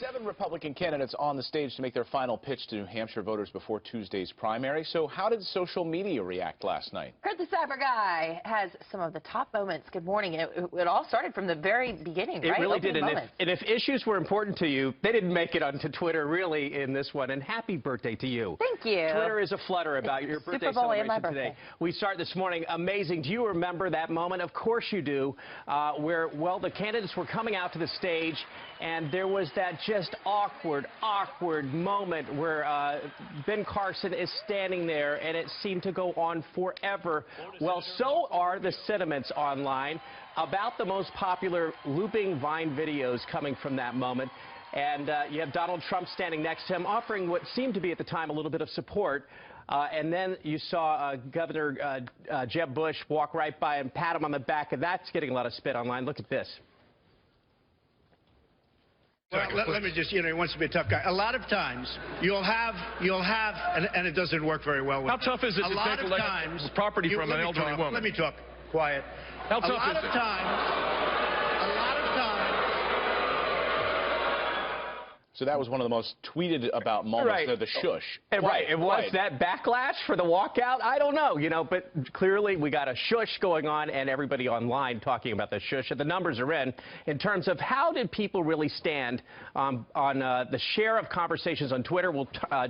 7 Republican candidates on the stage to make their final pitch to New Hampshire voters before Tuesday's primary. So how did social media react last night? Kurt the CyberGuy has some of the top moments. Good morning. It all started from the very beginning, right? It really did. And if issues were important to you, they didn't make it onto Twitter really in this one. And happy birthday to you. Thank you. Twitter is aflutter about your birthday celebration today. We start this morning. Amazing. Do you remember that moment? Of course you do. Where, well, the candidates were coming out to the stage, and there was that just awkward moment where Ben Carson is standing there, and it seemed to go on forever. Well, so are the sentiments online about the most popular looping Vine videos coming from that moment. And you have Donald Trump standing next to him, offering what seemed to be at the time a little bit of support. And then you saw Governor Jeb Bush walk right by and pat him on the back, and that's getting a lot of spit online. Look at this. Well, let me just, he wants to be a tough guy. A lot of times, you'll have, and it doesn't work very well with How tough is it to take property from an elderly woman? Let me talk. Quiet. How tough is it? A lot of times. So that was one of the most tweeted about moments, right. The shush. Right. And was that backlash for the walkout? I don't know, but clearly we got a shush going on, and everybody online talking about the shush. And the numbers are in terms of how did people really stand on the share of conversations on Twitter. Well,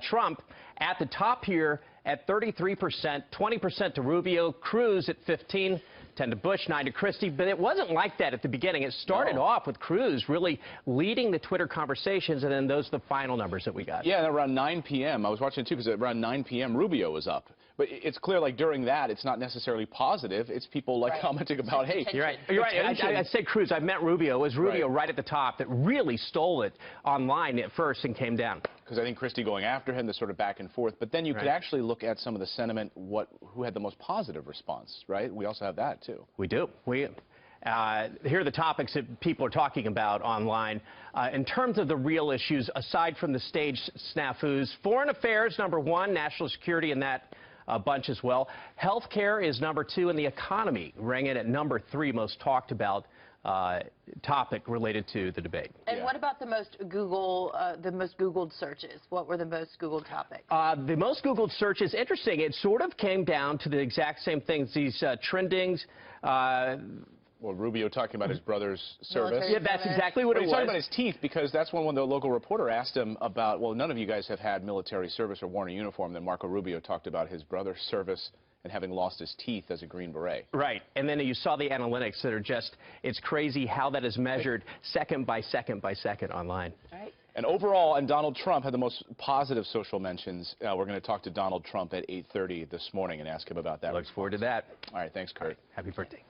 Trump at the top here at 33%, 20% to Rubio, Cruz at 15%. 10 to Bush, 9 to Christie, but it wasn't like that at the beginning. It started off with Cruz really leading the Twitter conversations, and then those are the final numbers that we got. Yeah, around 9 p.m. I was watching it too, because around 9 p.m. Rubio was up. But it's clear, like, during that, it's not necessarily positive. It's people, like, commenting about, hey, you're right. You're right. I said Cruz. I meant Rubio. It was Rubio right at the top that really stole it online at first and came down. Because I think Christie going after him, the sort of back and forth. But then you could actually look at some of the sentiment, who had the most positive response, right? We also have that, too. We do. Here are the topics that people are talking about online. In terms of the real issues, aside from the stage snafus, foreign affairs, #1, national security in that bunch as well. Healthcare is #2, and the economy rang in at #3 most talked about topic related to the debate. And what about the most Googled searches? What were the most Googled topics? The most Googled searches, interesting. It sort of came down to the exact same things. These trendings. Well, Rubio talking about his brother's service. Yeah, that's exactly what it was. He's talking about his teeth, because that's when the local reporter asked him about, well, none of you guys have had military service or worn a uniform. Then Marco Rubio talked about his brother's service and having lost his teeth as a Green Beret. Right. And then you saw the analytics that are just, it's crazy how that is measured second by second by second online. Right. And overall, and Donald Trump had the most positive social mentions. We're going to talk to Donald Trump at 8:30 this morning and ask him about that. Looks forward to that. All right, thanks, Kurt. Happy birthday.